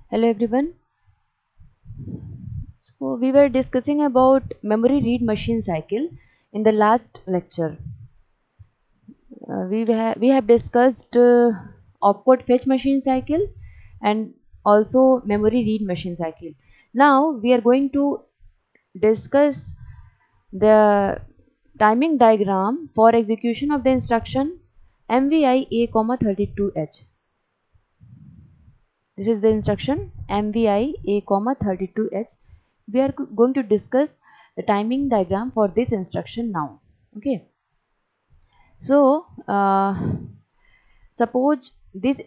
Hello everyone. So we were discussing about memory read machine cycle in the last lecture. We have discussed opcode fetch machine cycle and also memory read machine cycle. Now we are going to discuss the timing diagram for execution of the instruction MVI A, 32H. This is the instruction MVI A, 32H. We are going to discuss the timing diagram for this instruction now. Okay. So, suppose this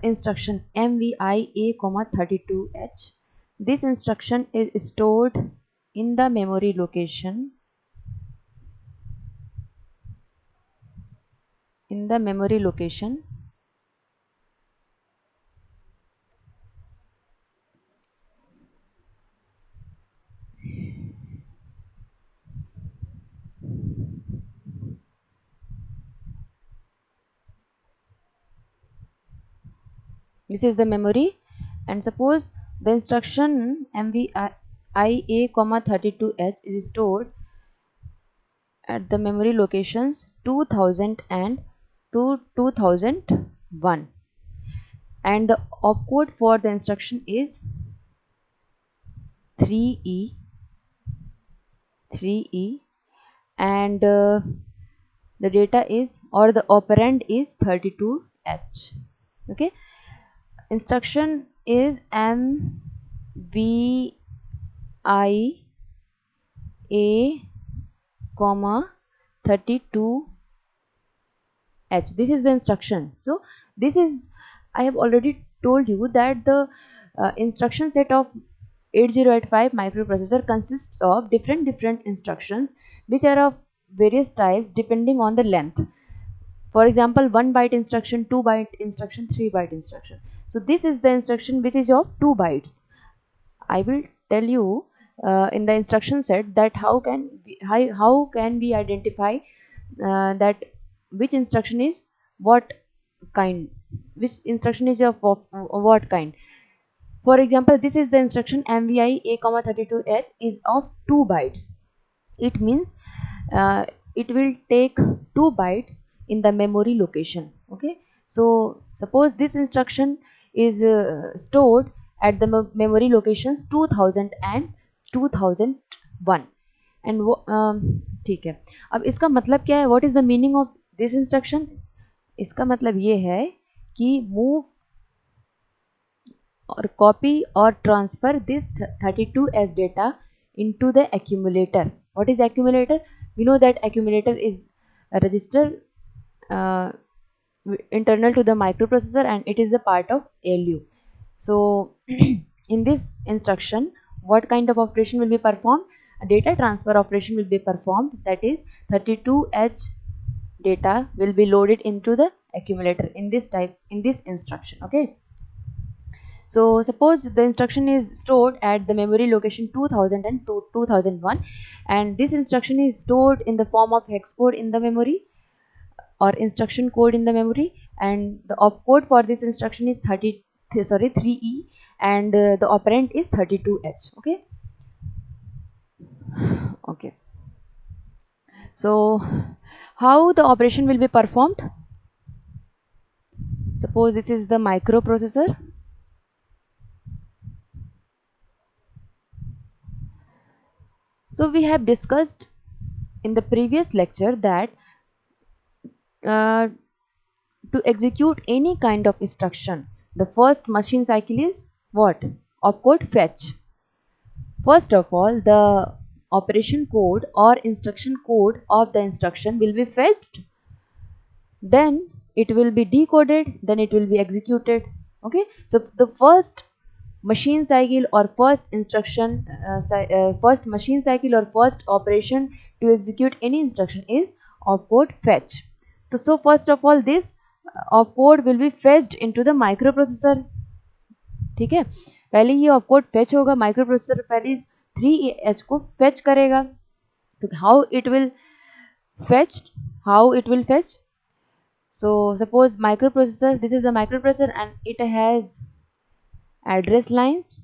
instruction MVI A, 32H. This instruction is stored in the memory location. In the memory location. This is the memory, and suppose the instruction MVI A, 32H is stored at the memory locations 2000 and 2001, and the opcode for the instruction is 3E, and the data is, or the operand is 32H. Okay, instruction is MVI A, 32H. This is the instruction. So this is, I have already told you that the instruction set of 8085 microprocessor consists of different instructions which are of various types depending on the length. For example, 1 byte instruction, 2 byte instruction, 3 byte instruction. So this is the instruction which is of 2 bytes. I will tell you in the instruction set that how can we identify that which instruction is what kind, which instruction is of what kind. For example, this is the instruction MVI A, 32H is of 2 bytes. It means it will take 2 bytes in the memory location. Okay, so suppose this instruction is stored at the memory locations 2000 and 2001, and ठीक है. अब इसका मतलब क्या है? What is the meaning of this instruction? इसका मतलब ये है कि move or copy or transfer this 32S data into the accumulator. What is accumulator? We know that accumulator is a register internal to the microprocessor, and it is a part of ALU. So in this instruction, what kind of operation will be performed? A data transfer operation will be performed, that is 32H data will be loaded into the accumulator in this instruction. Okay, so suppose the instruction is stored at the memory location 2000 and 2001, and this instruction is stored in the form of hex code in the memory or instruction code in the memory, and the opcode for this instruction is 3E, and the operand is 32H. Okay. Okay, so how the operation will be performed? Suppose this is the microprocessor. So we have discussed in the previous lecture that uh, to execute any kind of instruction, the first machine cycle is what? Opcode fetch. First of all, the operation code or instruction code of the instruction will be fetched, then it will be decoded, then it will be executed. Okay, so the first machine cycle or first instruction first machine cycle or first operation to execute any instruction is opcode fetch. So first of all, this opcode will be fetched into the microprocessor. ठीक है, पहले ये opcode fetch होगा, microprocessor पहले इस 3H को fetch करेगा. तो how it will fetch? So suppose microprocessor, this is the microprocessor, and it has address lines.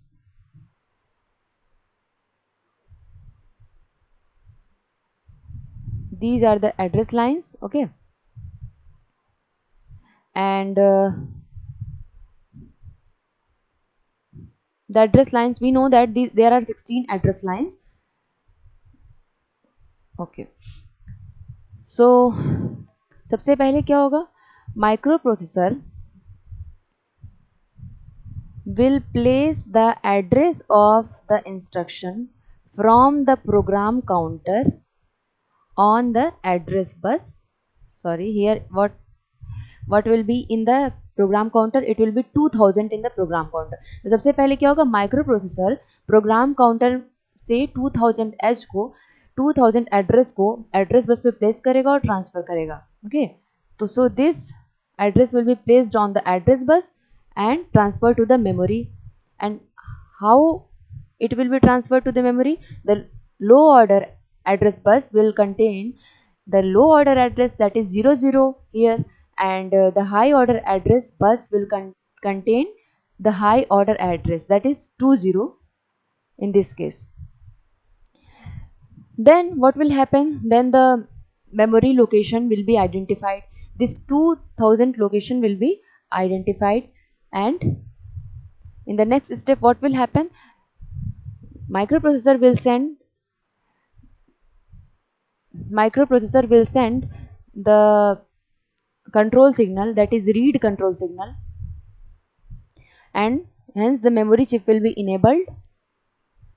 These are the address lines, okay. And the address lines, we know that there are 16 address lines, okay. So सबसे पहले क्या होगा, microprocessor will place the address of the instruction from the program counter on the address bus. Sorry, here what will be in the program counter, it will be 2000 in the program counter. तो सबसे पहले क्या होगा, micro processor program counter से 2000 as को 2000 address को address bus पे place करेगा और ट्रांसफर करेगा, ओके. तो so this address will be placed on the address bus and transferred to the memory. And how it will be transferred to the memory, the low order address bus will contain the low order address, that is 00 here, and the high order address bus will contain the high order address, that is 20 in this case. Then what will happen, then the memory location will be identified, this 2000 location will be identified, and in the next step what will happen, microprocessor will send the control signal, that is read control signal, and hence the memory chip will be enabled,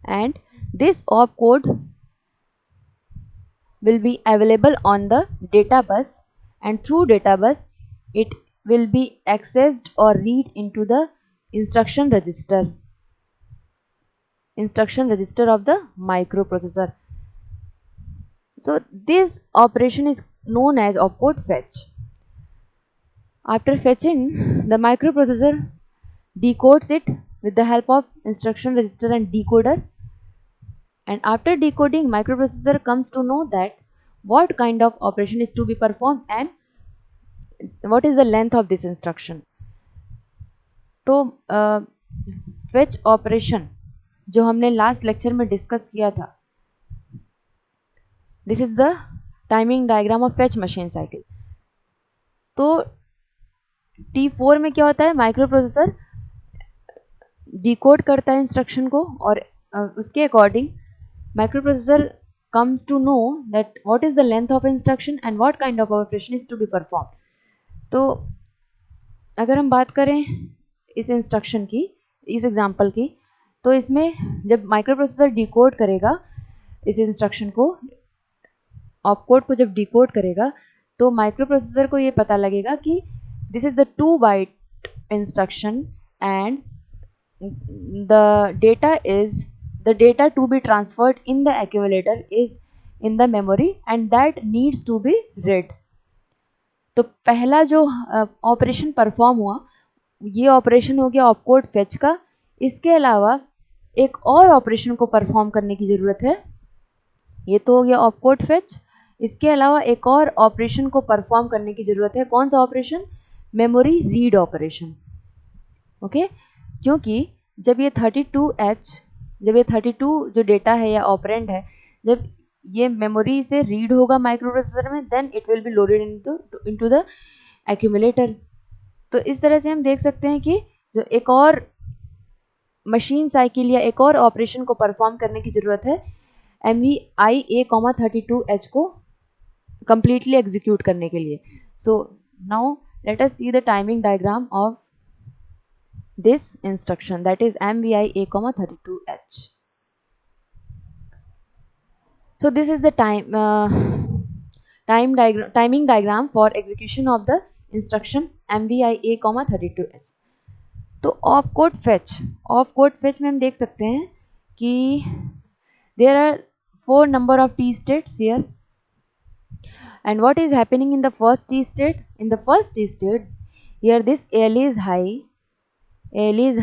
and this opcode will be available on the data bus, and through data bus it will be accessed or read into the instruction register of the microprocessor. So this operation is known as opcode fetch. After fetching, the microprocessor decodes it with the help of instruction register and decoder, and after decoding, microprocessor comes to know that what kind of operation is to be performed and what is the length of this instruction. तो fetch operation जो हमने last lecture में discuss किया था, this is the timing diagram of fetch machine cycle. तो T4 में क्या होता है, माइक्रोप्रोसेसर डिकोड करता है इंस्ट्रक्शन को, और उसके according microprocessor comes to know that what is the length of instruction and what kind of operation is to be performed. तो अगर हम बात करें इस इंस्ट्रक्शन की, इस एग्जांपल की, तो इसमें जब माइक्रोप्रोसेसर डिकोड करेगा इस इंस्ट्रक्शन को, ऑपकोड को जब डिकोड करेगा, तो माइक्रोप्रोसेसर को ये पता लगेगा कि this is the 2 byte instruction and the data to be transferred in the accumulator is in the memory and that needs to be read. तो पहला जो ऑपरेशन परफॉर्म हुआ, ये ऑपरेशन हो गया ऑपकोड फेच का. इसके अलावा एक और ऑपरेशन को परफॉर्म करने की ज़रूरत है. ये तो हो गया ऑपकोड फेच. इसके अलावा एक और ऑपरेशन को परफॉर्म करने की ज़रूरत है. कौन सा operation, memory read operation, okay. क्योंकि जब ये 32 जो डेटा है या ऑपरेंड है, जब ये मेमोरी से रीड होगा माइक्रोप्रोसेसर में, then it will be loaded into the accumulator. तो इस तरह से हम देख सकते हैं कि जो एक और मशीन साइकिल या एक और ऑपरेशन को परफॉर्म करने की ज़रूरत है MVIA,32H को कंप्लीटली एग्जीक्यूट करने के लिए. So now let us see the timing diagram of this instruction, that is MVIA,32H. So this is the timing diagram for execution of the instruction MVIA,32H. तो opcode fetch में हम देख सकते हैं कि there are 4 number of T states here, and what is happening in the first T state? In the first T state, here this ALE is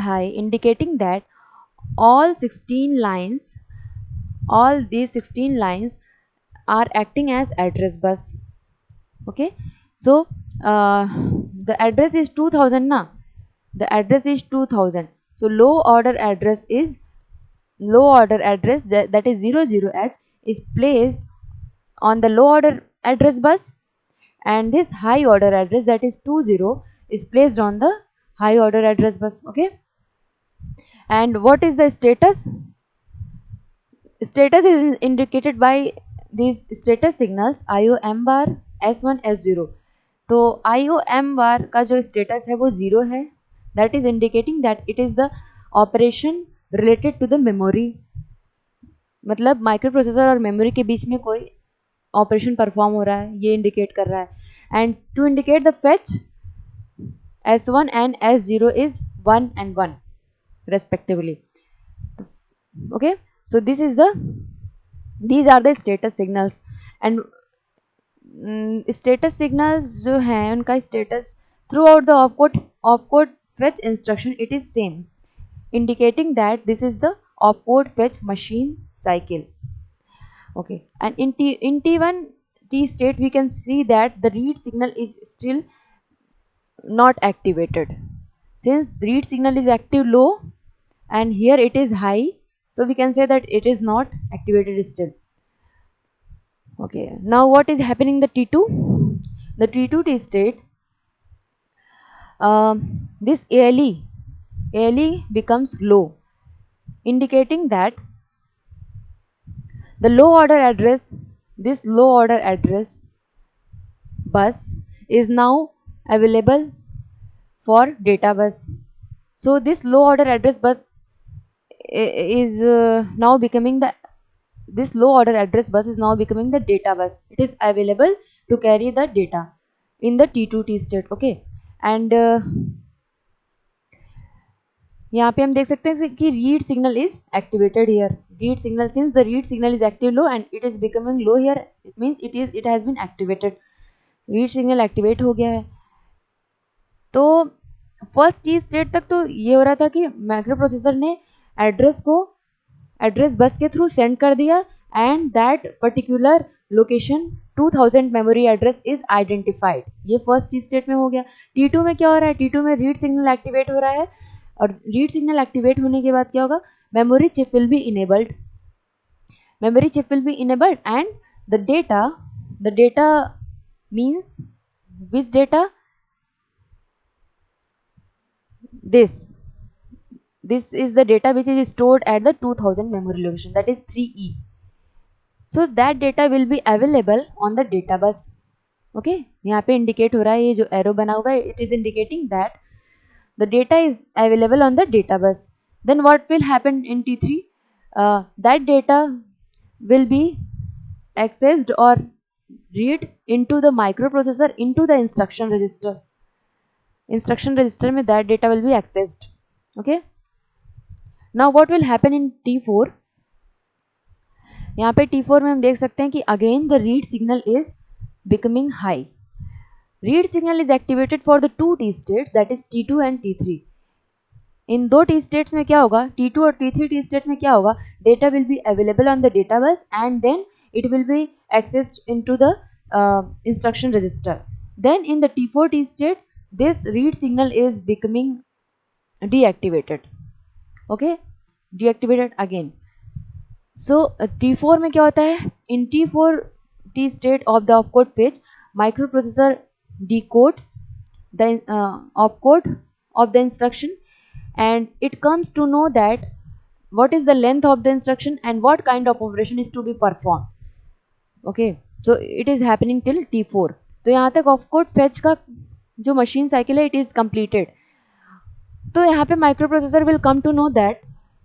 high, indicating that all these 16 lines are acting as address bus, okay. So the address is 2000 na, the address is 2000. So low order address that is 00H is placed on the low order address bus, and this high order address that is 20 is placed on the high order address bus. Okay, and what is the status? Status is indicated by these status signals IOM bar, S1, S0. तो IOM bar का जो status है वो 0 है, that is indicating that it is the operation related to the memory. मतलब micro processor और memory के बीच में कोई ऑपरेशन परफॉर्म हो रहा है, ये इंडिकेट कर रहा है. And to indicate the fetch, S1 and S0 is 1 and 1 respectively. Okay, so these are the status signals. And status signals जो हैं उनका status throughout the opcode fetch instruction it is same, indicating that this is the opcode fetch machine cycle. Okay, and in T1 T state we can see that the read signal is still not activated. Since read signal is active low and here it is high, so we can say that it is not activated still. Okay, now what is happening in the T2? The T2 T state, this ALE becomes low, indicating that the this low order address bus is now available for data bus. So this low order address bus is now becoming the data bus. It is available to carry the data in the T2 T state. Okay, and यहाँ पे हम देख सकते हैं कि read signal is activated here. Read signal, since the read signal is active low and it is becoming low here, it means it has been activated. Read signal activate हो गया है. तो फर्स्ट T स्टेट तक तो ये हो रहा था कि माइक्रो प्रोसेसर ने एड्रेस बस के थ्रू सेंड कर दिया and that particular location 2000 memory address is identified. ये फर्स्ट T स्टेट में हो गया. T2 में क्या हो रहा है? T2 में रीड सिग्नल एक्टिवेट हो रहा है और रीड सिग्नल एक्टिवेट होने के बाद क्या होगा? Memory chip will be enabled. And the data means which data? This is the data which is stored at the 2000 memory location, that is 3E. So that data will be available on the data bus. Okay, यहाँ पे indicate हो रहा है, ये जो arrow बना हुआ है, it is indicating that the data is available on the data bus. Then what will happen in T3? That data will be accessed or read into the microprocessor into the instruction register. Instruction register में that data will be accessed. Okay. Now what will happen in T4? यहाँ पे T4 में हम देख सकते हैं कि again the read signal is becoming high. Read signal is activated for the two T states, that is T2 and T3. इन दो T states में क्या होगा? T2 और T3 T state में क्या होगा? Data will be available on the data bus and then it will be accessed into the instruction register. Then in the T4 T state, this read signal is becoming deactivated. Okay, deactivated again. So T4 में क्या होता है? In T4 T state of the opcode page, microprocessor decodes the opcode of the instruction and it comes to know that what is the length of the instruction and what kind of operation is to be performed. Okay, so it is happening till T4. तो यहाँ तक opcode fetch का जो machine cycle है, it is completed. तो यहाँ पे microprocessor will come to know that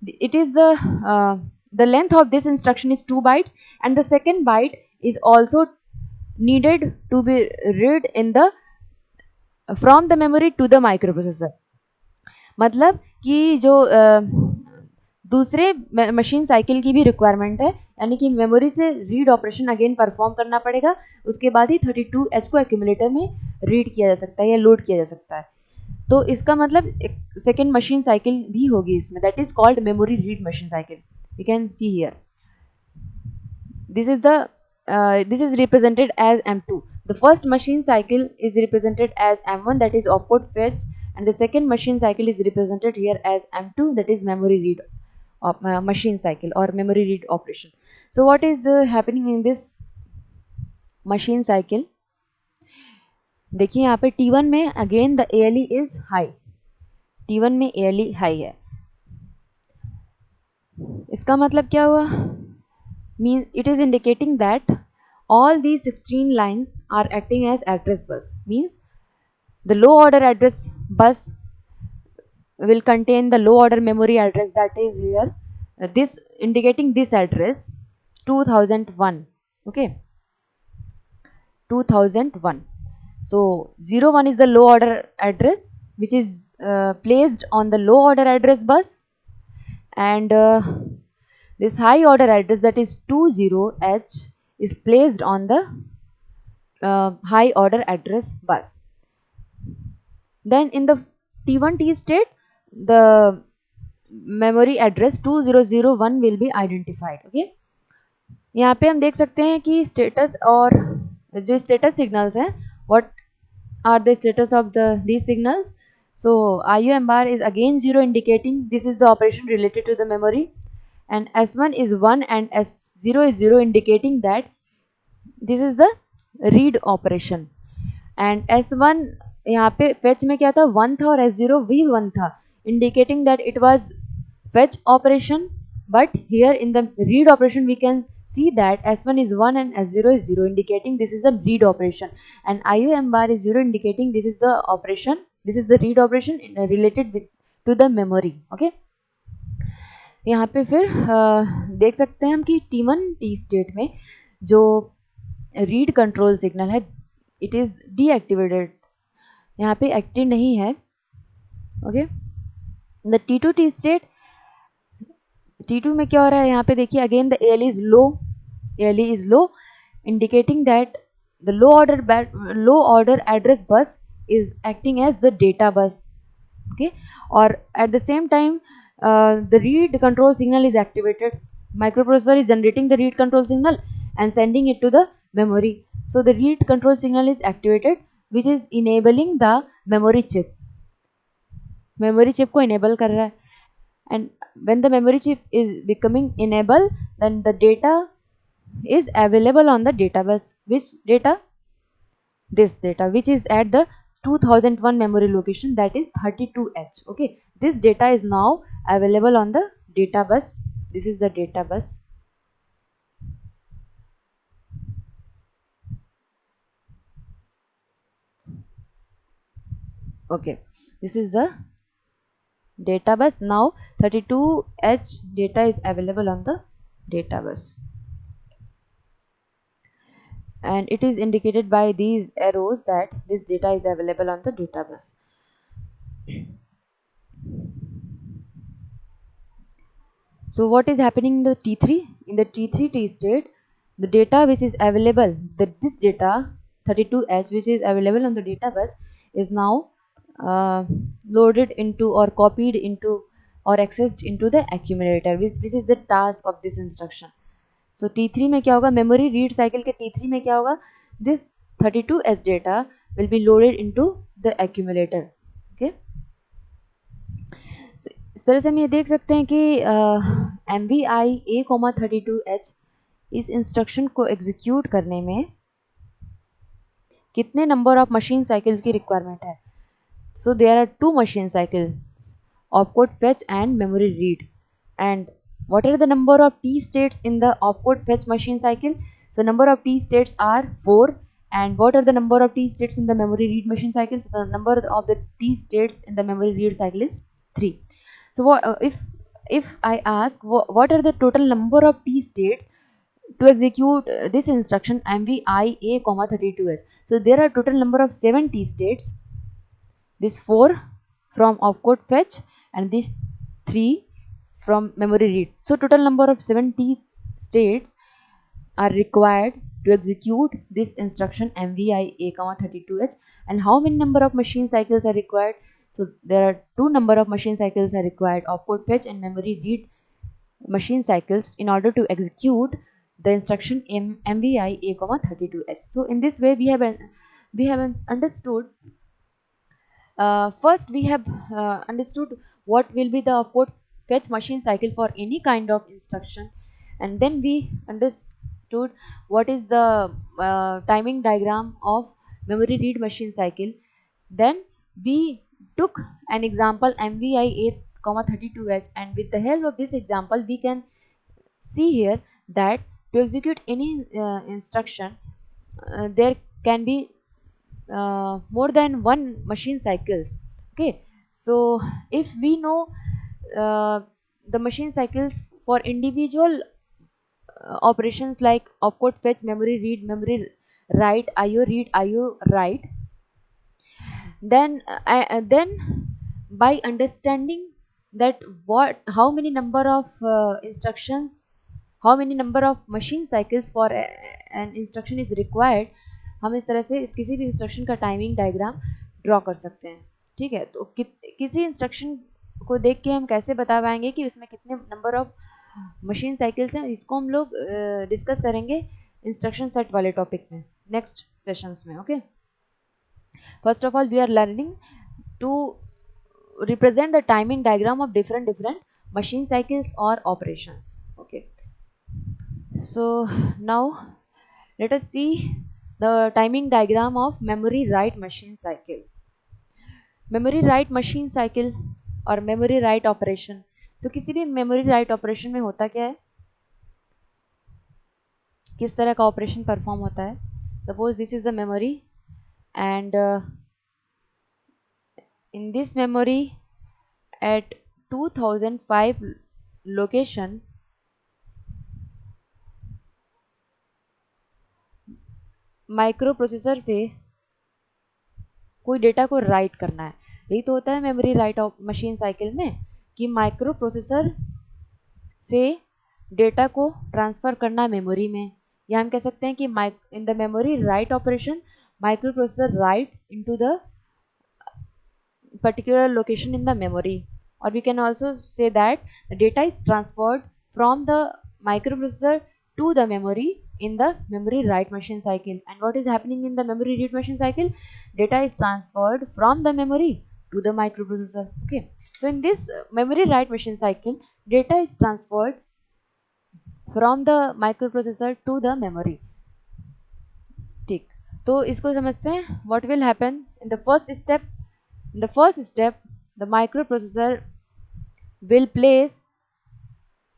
it is the length of this instruction is 2 bytes and the second byte is also needed to be read in the from the memory to the microprocessor. मतलब कि जो दूसरे machine cycle की भी requirement है, यानी कि memory से रीड ऑपरेशन अगेन परफॉर्म करना पड़ेगा, उसके बाद ही 32H को एक्यूमुलेटर में रीड किया जा सकता है या लोड किया जा सकता है. तो इसका मतलब सेकेंड मशीन साइकिल भी होगी इसमें, that is called memory read machine cycle. You can see here this is represented as M2. The first machine cycle is represented as M1, that is opcode fetch and the second machine cycle is represented here as M2, that is memory read of machine cycle or memory read operation. So what is happening in this machine cycle? देखिए यहाँ पे T1 में again the ALE is high, T1 में ALE high है, इसका मतलब क्या हुआ? Mean it is indicating that all these 16 lines are acting as address bus. Means the low order address bus will contain the low order memory address, that is here this indicating this address 2001. Okay, 2001. So 01 is the low order address which is placed on the low order address bus, and this high order address, that is 20H, is placed on the high order address bus. Then in the T1 T state, the memory address 2001 will be identified. Okay, यहाँ पे हम देख सकते हैं कि status और जो status signals हैं, what are the status of the these signals. So IUMR is again 0, indicating this is the operation related to the memory, and S1 is 1 and S0 is 0, indicating that this is the read operation. And S1 यहाँ पे fetch में क्या था, 1 था, और S0 भी 1 था, indicating that it was fetch operation. But here in the read operation we can see that S1 is 1 and S0 is 0, indicating this is the read operation, and IUM bar is 0, indicating this is the operation, this is the read operation related with to the memory. Okay, यहाँ पे फिर देख सकते हैं हम कि T1 T state में जो रीड कंट्रोल सिग्नल है इट इज डीएक्टिवेटेड, यहाँ पे एक्टिव नहीं है. Okay, the T2 T state, T2 में क्या हो रहा है, यहाँ पे देखिए again the ALE is low, ALE is low, indicating that the low order address bus is acting as the data bus. Okay, or at the same time the read control signal is activated. Microprocessor is generating the read control signal and sending it to the memory. So the read control signal is activated, which is enabling the memory chip. Memory chip को enable कर रहा है, and when the memory chip is becoming enable, then the data is available on the data bus. Which data? This data, which is at the 2001 memory location, that is 32H. Okay, this data is now available on the data bus. This is the data bus. Okay, this is the data bus. Now 32H data is available on the data bus, and it is indicated by these arrows that this data is available on the data bus. So what is happening in the T3? In the T3 T state, the data which is available, this data 32H which is available on the data bus is now loaded into or copied into or accessed into the accumulator, which is the task of this instruction. So T3 में क्या होगा, memory read cycle के T3 में क्या होगा, this 32H data will be loaded into the accumulator. Okay, इस तरह से हम ये देख सकते हैं कि MVI A,32H इस इंस्ट्रक्शन को एग्जीक्यूट करने में कितने नंबर ऑफ मशीन साइकिल्स की रिक्वायरमेंट है. So there are 2 machine cycles, opcode fetch and memory read. And what are the number of T states in the opcode fetch machine cycle? So number of T states are 4. And what are the number of T states in the memory read machine cycle? So the number of the T states in the memory read cycle is 3. So what if I ask what are the total number of T states to execute this instruction MVI A,32S? So there are total number of 7 T states. This 4 from opcode fetch and this 3 from memory read. So total number of 7 T states are required to execute this instruction MVI A,32H. And how many number of machine cycles are required? So there are 2 number of machine cycles are required, opcode fetch and memory read machine cycles, in order to execute the instruction MVI A,32H. So in this way we have understood first we have understood what will be the opcode fetch machine cycle for any kind of instruction, and then we understood what is the timing diagram of memory read machine cycle. Then we took an example MVI 8,32H, and with the help of this example we can see here that to execute any instruction there can be more than one machine cycles. Okay, so if we know uh, the machine cycles for individual operations like opcode fetch, memory read, memory write, IO read, IO write, then by understanding that what how many number of instructions, how many number of machine cycles for an instruction is required, हम इस तरह से इस किसी भी instruction का timing diagram draw कर सकते हैं. ठीक है, तो किसी इंस्ट्रक्शन को देख के हम कैसे बता पाएंगे कि उसमें कितने नंबर ऑफ मशीन साइकिल्स हैं, इसको हम लोग डिस्कस करेंगे इंस्ट्रक्शन सेट वाले टॉपिक में नेक्स्ट सेशंस में. Okay, first of all we are learning to represent the timing diagram of different machine cycles or operations. Okay, so now let us see the timing diagram of memory write machine cycle. memory write machine cycle और memory write operation, तो किसी भी memory write operation में होता क्या है, किस तरह का ऑपरेशन परफॉर्म होता है. Suppose this is the memory and in this memory at 2005 location microprocessor से कोई डेटा को राइट करना है. यही तो होता है मेमोरी राइट मशीन साइकिल में कि माइक्रोप्रोसेसर से डेटा को ट्रांसफर करना मेमोरी में, या हम कह सकते हैं कि in the memory write operation microprocessor rights into the particular location in the memory, or we can also say that the data is transferred from the microprocessor to the memory in the memory write machine cycle. And what is happening in the memory read machine cycle? Data is transferred from the memory to the microprocessor. Okay, so in this memory write machine cycle data is transferred from the microprocessor to the memory. ठीक, तो इसको समझते हैं. what will happen in the first step? In the first step, the microprocessor will place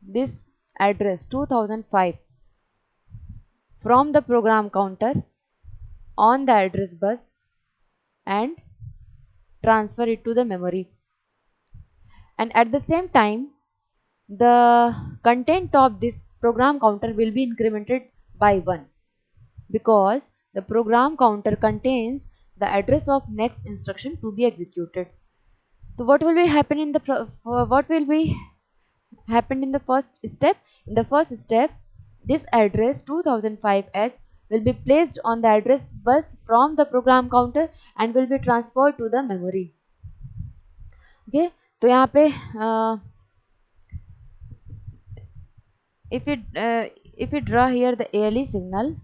this address 2005 from the program counter on the address bus and transfer it to the memory. And at the same time, the content of this program counter will be incremented by 1 because the program counter contains the address of next instruction to be executed. So what will be happen in the first step? In the first step, this address 2005H will be placed on the address bus from the program counter and will be transferred to the memory. Okay, तो यहाँ पे if we draw here the ALE signal,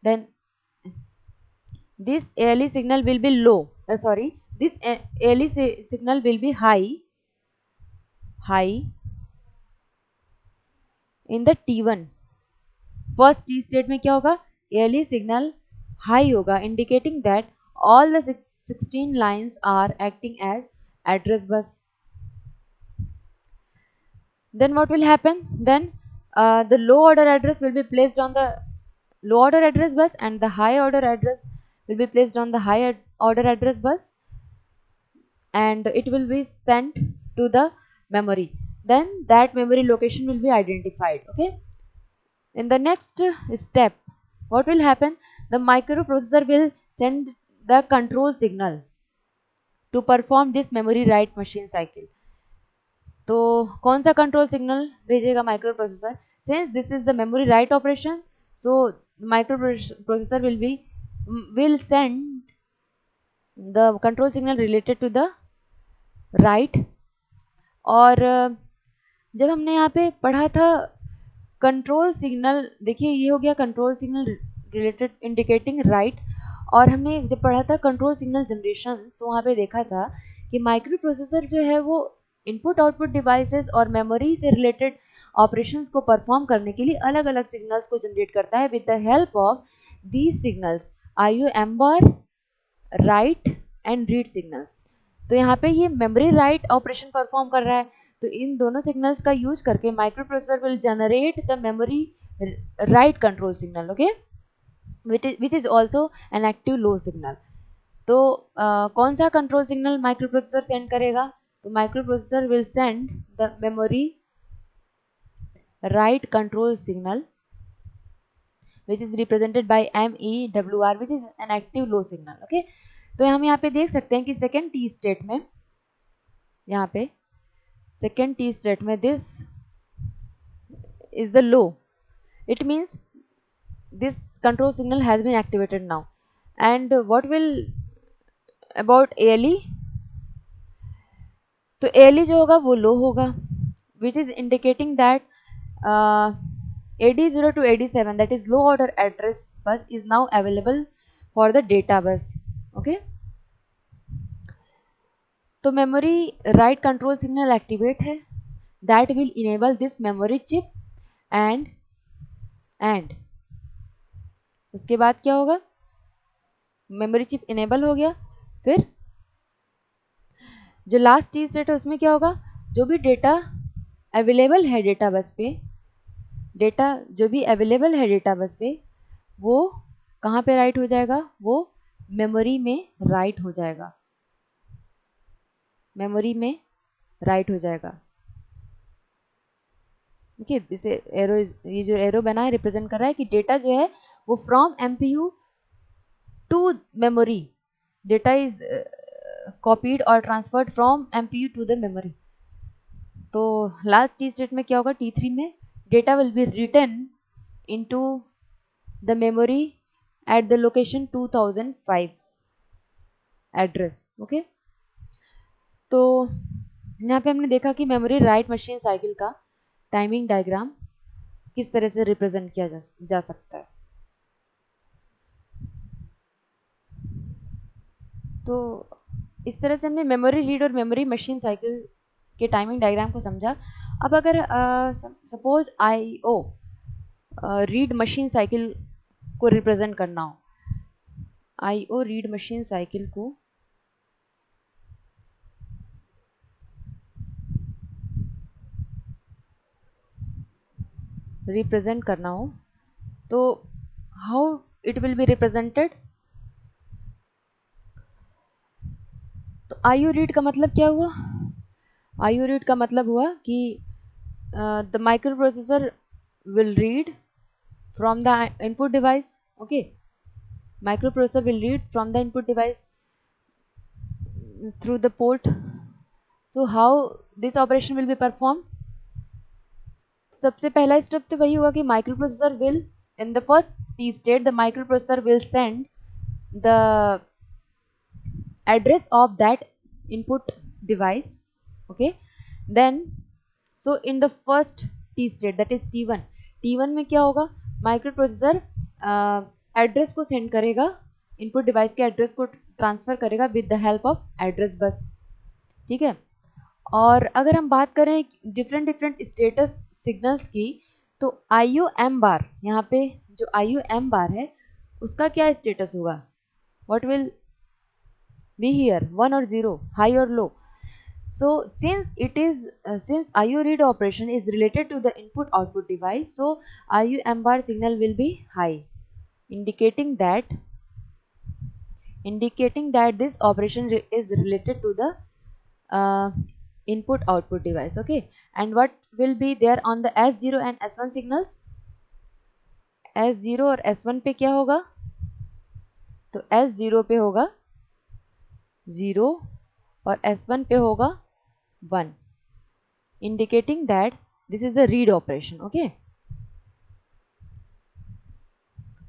then this ALE signal will be low. This ALE signal will be high in the T1. First T state में क्या होगा? ALE signal high होगा, indicating that all the 16 lines are acting as address bus. Then what will happen? Then the low order address will be placed on the low order address bus and the high order address will be placed on the high order address bus, and it will be sent to the memory. Then that memory location will be identified. Okay, in the next step, what will happen? The microprocessor will send the control signal to perform this memory write machine cycle. तो कौन सा control signal भेजेगा microprocessor? Since this is the memory write operation, so microprocessor will send the control signal related to the write. और जब हमने यहाँ पे पढ़ा था कंट्रोल सिग्नल, देखिए ये हो गया control signal related indicating right, और हमने जब पढ़ा था कंट्रोल सिग्नल जनरेशन, तो वहाँ पे देखा था कि माइक्रो प्रोसेसर जो है वो इनपुट आउटपुट डिवाइसेस और मेमोरी से रिलेटेड ऑपरेशंस को परफॉर्म करने के लिए अलग अलग सिग्नल्स को जनरेट करता है with the help of these signals IO M bar, right and read signal. तो यहाँ पे ये मेमोरी राइट ऑपरेशन परफॉर्म कर रहा है, तो इन दोनों सिग्नल्स का यूज करके micro processor will generate the memory write control signal, okay, which is also an active low signal। तो कौन सा control signal micro processor send करेगा? तो micro processor will send the memory write control signal which is represented by MEWR, which is an active low signal, okay। तो हम यहाँ पे देख सकते हैं कि सेकेंड टी स्टेट में, यहाँ पे सेकेंड टी स्टेट में this is the low, it means this control signal has been activated now। and what will about ALE? तो ALE जो होगा वो low होगा, which is indicating that AD0 to AD7, that is low order address bus, is now available for the data bus, okay। तो memory write control signal activate है, that will enable this memory chip and उसके बाद क्या होगा? Memory chip enable हो गया, फिर जो लास्ट टी स्टेट है उसमें क्या होगा? जो भी डेटा अवेलेबल है डेटा बस पे, डेटा जो भी अवेलेबल है डेटा बस पे, वो कहाँ पे राइट हो जाएगा? वो मेमोरी में राइट हो जाएगा, मेमोरी में राइट हो जाएगा, देखिए दिस एरो, ये जो एरो बना है रिप्रेजेंट कर रहा है कि डेटा जो है वो from MPU to memory, data is copied और transferred from MPU to the memory. तो लास्ट टी स्टेट में क्या होगा? T3 में data will be written into the memory at the location 2005 address, okay. तो यहाँ पे हमने देखा कि मेमोरी राइट मशीन साइकिल का टाइमिंग डायग्राम किस तरह से रिप्रेजेंट किया जा सकता है। तो इस तरह से हमने मेमोरी रीड और मेमोरी मशीन साइकिल के टाइमिंग डायग्राम को समझा। अब अगर suppose IO read machine cycle को रिप्रेजेंट करना हो, IO रीड मशीन साइकिल को रिप्रेजेंट करना हो, तो how it will be represented? तो IO रीड का मतलब क्या हुआ? IO रीड का मतलब हुआ कि the micro processor will read from the input device, okay, microprocessor will read from the input device through the port। so how this operation will be performed? सबसे पहला स्टेप तो वही हुआ कि microprocessor will in the first T state the microprocessor will send the address of that input device, okay, then so in the first T state that is T1 में क्या होगा? Microprocessor address को send करेगा, input device के address को transfer करेगा with the help of address bus, ठीक है। और अगर हम बात करें डिफरेंट स्टेटस सिग्नल्स की, तो IO M बार, यहाँ पे जो IO M बार है उसका क्या स्टेटस होगा? What will be here? 1 और 0, हाई और लो। So since IO read operation is related to the input output device, so IO M bar signal will be high, indicating that this operation is related to the input output device, okay। and what will be there on the S0 and S1 signals? S0 और S1 पे क्या होगा? तो S0 पे होगा 0 और S1 पे होगा 1, indicating that this is the read operation, okay,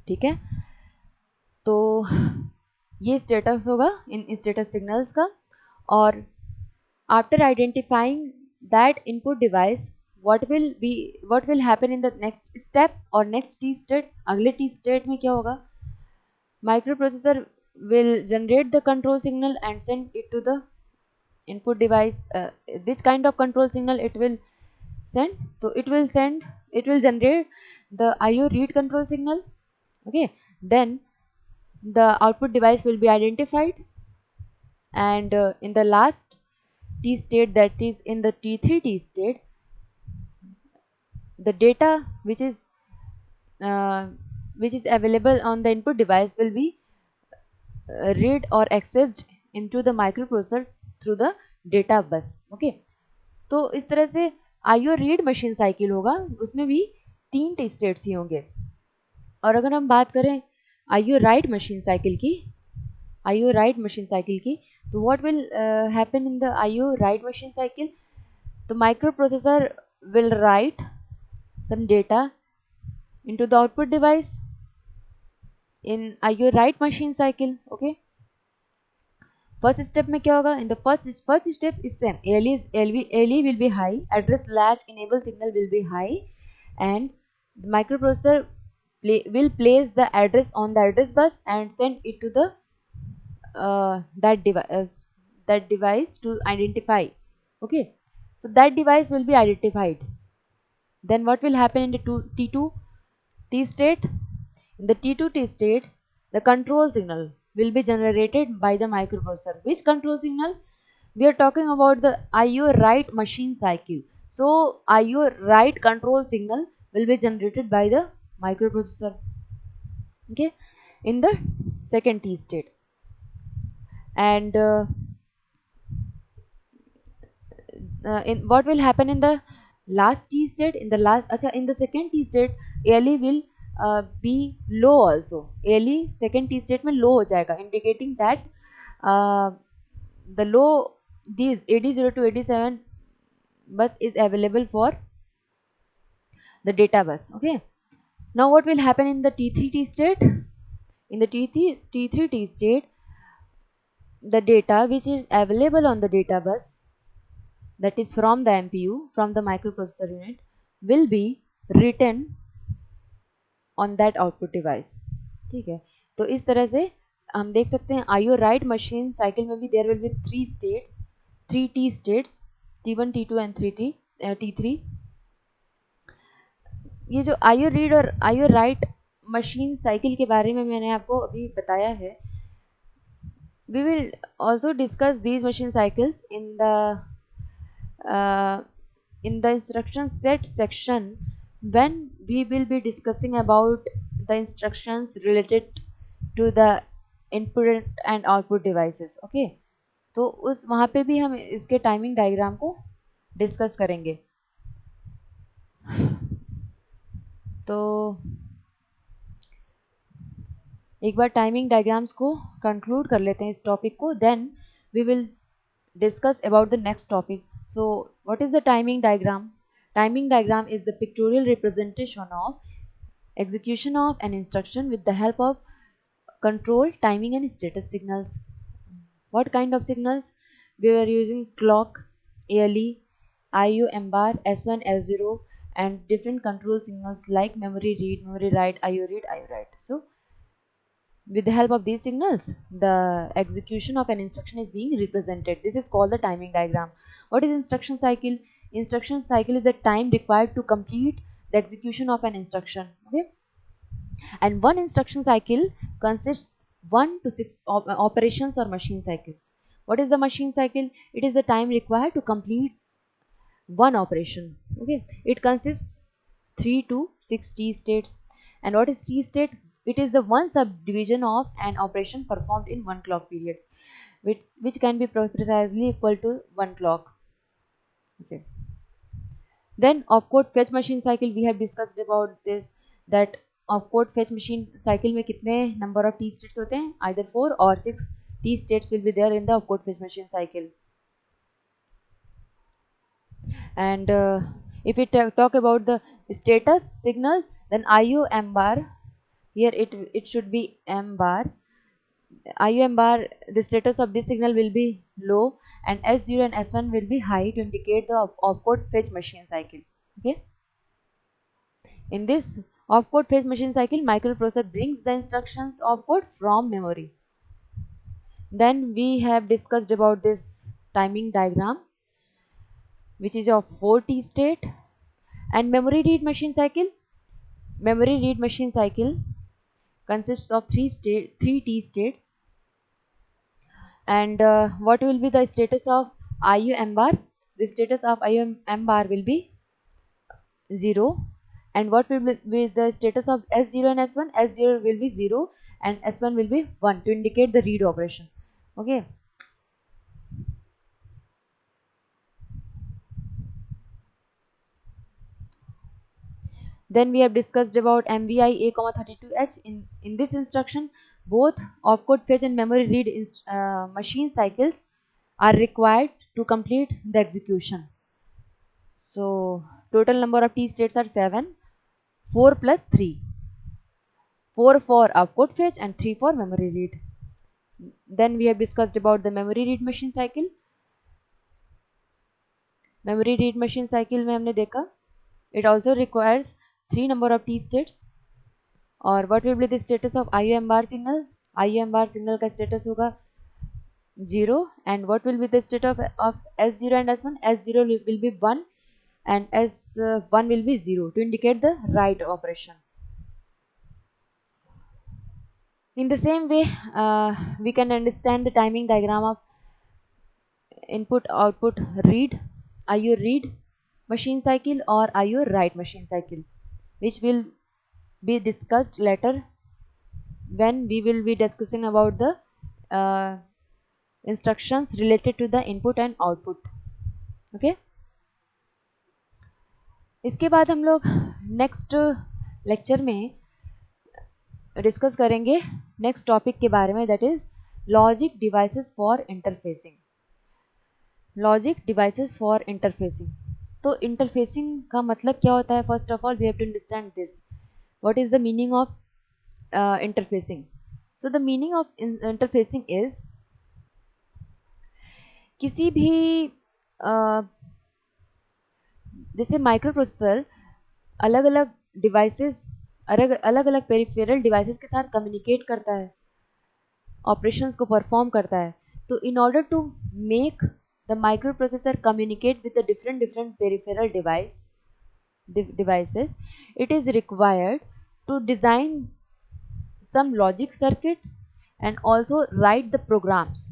ठीक है। तो ये स्टेटस होगा इन स्टेटस सिग्नल्स का। और after identifying that input device, what will happen in the next step और नेक्स्ट टी स्टेट? अगले टी स्टेट में क्या होगा? Micro processor will generate the control signal and send it to the input device. Which kind of control signal it will send? So it will generate the IO read control signal. Okay, then the output device will be identified, and in the last T state, that is in the T3 T state, the data uh, which is available on the input device will be read or accessed into the microprocessor through the data bus. Okay, तो इस तरह से IO read machine cycle होगा, उसमें भी 3 T states ही होंगे. और अगर हम बात करें IO राइट मशीन साइकिल की, तो what will happen in the IO write machine cycle? The microprocessor will write some data into the output device in IO write machine cycle. Okay, first step में क्या होगा? In the first step is same. ALE will be high, address latch enable signal will be high, and the microprocessor will place the address on the address bus and send it to the that device to identify. Okay, so that device will be identified. Then what will happen in the T2 T state? In the T2 T state, the control signal will be generated by the microprocessor. Which control signal? We are talking about the IO write machine cycle. So IO write control signal will be generated by the microprocessor. Okay, in the second T state, and in what will happen in the last T state? In the second T state, ALE will be low also. ALE second T state में low हो जाएगा, indicating that the low, these AD0 to AD7 bus is available for the data bus. Okay, now what will happen in the T3 T state? In the T3 T state, the data which is available on the data bus, that is from the MPU, from the microprocessor unit, will be written on that output device. ठीक है, तो इस तरह से हम देख सकते हैं IO write machine cycle में भी there will be 3 states, 3 T states, T1, T2 and T3. ये जो IO read और IO write machine cycle के बारे में मैंने आपको अभी बताया है. We will also discuss these machine cycles in the instruction set section, when we will be discussing about the instructions related to the input and output devices. Okay, तो उस वहाँ पे भी हम इसके टाइमिंग डायग्राम को डिस्कस करेंगे. तो एक बार टाइमिंग डायग्राम्स को कंक्लूड कर लेते हैं इस टॉपिक को, then we will discuss about the next topic. So what is the timing diagram? Timing diagram is the pictorial representation of execution of an instruction with the help of control, timing and status signals. What kind of signals? We are using clock, ALE, IO M-bar, S1, S0 and different control signals like memory read, memory write, IO read, IO write. So with the help of these signals, the execution of an instruction is being represented. This is called the timing diagram. What is instruction cycle? Instruction cycle is the time required to complete the execution of an instruction. Okay, and one instruction cycle consists 1 to 6 operations or machine cycles. What is the machine cycle? It is the time required to complete one operation. Okay, it consists 3 to 6 T states. And what is T state? It is the one subdivision of an operation performed in one clock period, which can be precisely equal to 1 clock. Okay. Then opcode fetch machine cycle, we have discussed about this, that opcode fetch machine cycle में कितने number of T states होते हैं? Either 4 or 6 T states will be there in the opcode fetch machine cycle. And if we talk about the status signals, then IO M bar, here it should be M bar. IO M bar, the status of this signal will be low, and S0 and S1 will be high to indicate the opcode fetch machine cycle. Okay, in this opcode fetch machine cycle, microprocessor brings the instructions opcode from memory. Then we have discussed about this timing diagram, which is of 4T state. And memory read machine cycle. Memory read machine cycle consists of three T states. And what will be the status of IU M bar? The status of IU M bar will be 0. And what will be the status of S0 and S1? S0 will be 0 and S1 will be 1 to indicate the read operation. Okay. Then we have discussed about MVI A,32H. In this instruction, both opcode fetch and memory read machine cycles are required to complete the execution. So total number of T states are 7, 4 plus 3. 4 for opcode fetch and 3 for memory read. Then we have discussed about the memory read machine cycle. Memory read machine cycle में हमने देखा it also requires 3 number of T states. और what will be the status of IUM bar signal? IUM bar signal का status होगा 0. And what will be the status of S0 and S1? S0 will be 1 and S1 will be 0 to indicate the write operation. In the same way, we can understand the timing diagram of input output read, IO read machine cycle or IO write machine cycle, which will be discussed later when we will be discussing about the instructions related to the input and output. Okay. इसके बाद हम लोग next lecture में discuss करेंगे next topic के बारे में, that is logic devices for interfacing. Logic devices for interfacing. तो इंटरफेसिंग का मतलब क्या होता है? First of all we have to understand this. What is the meaning of interfacing? So the meaning of interfacing is किसी भी जैसे micro processor अलग अलग डिवाइसेस अलग अलग पेरिफेरल डिवाइसेस के साथ कम्युनिकेट करता है, ऑपरेशंस को परफॉर्म करता है. तो in order to make the microprocessor communicate with the different peripheral devices, it is required to design some logic circuits and also write the programs.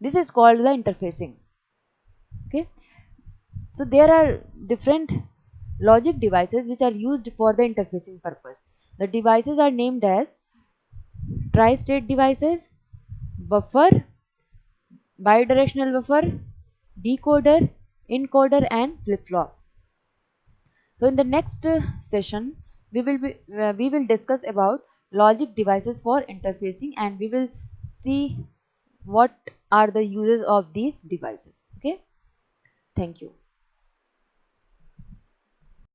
This is called the interfacing. Okay. So there are different logic devices which are used for the interfacing purpose. The devices are named as tri-state devices, buffer, bidirectional buffer, decoder, encoder and flip-flop. So in the next session we will discuss about logic devices for interfacing and we will see what are the uses of these devices. Okay, thank you.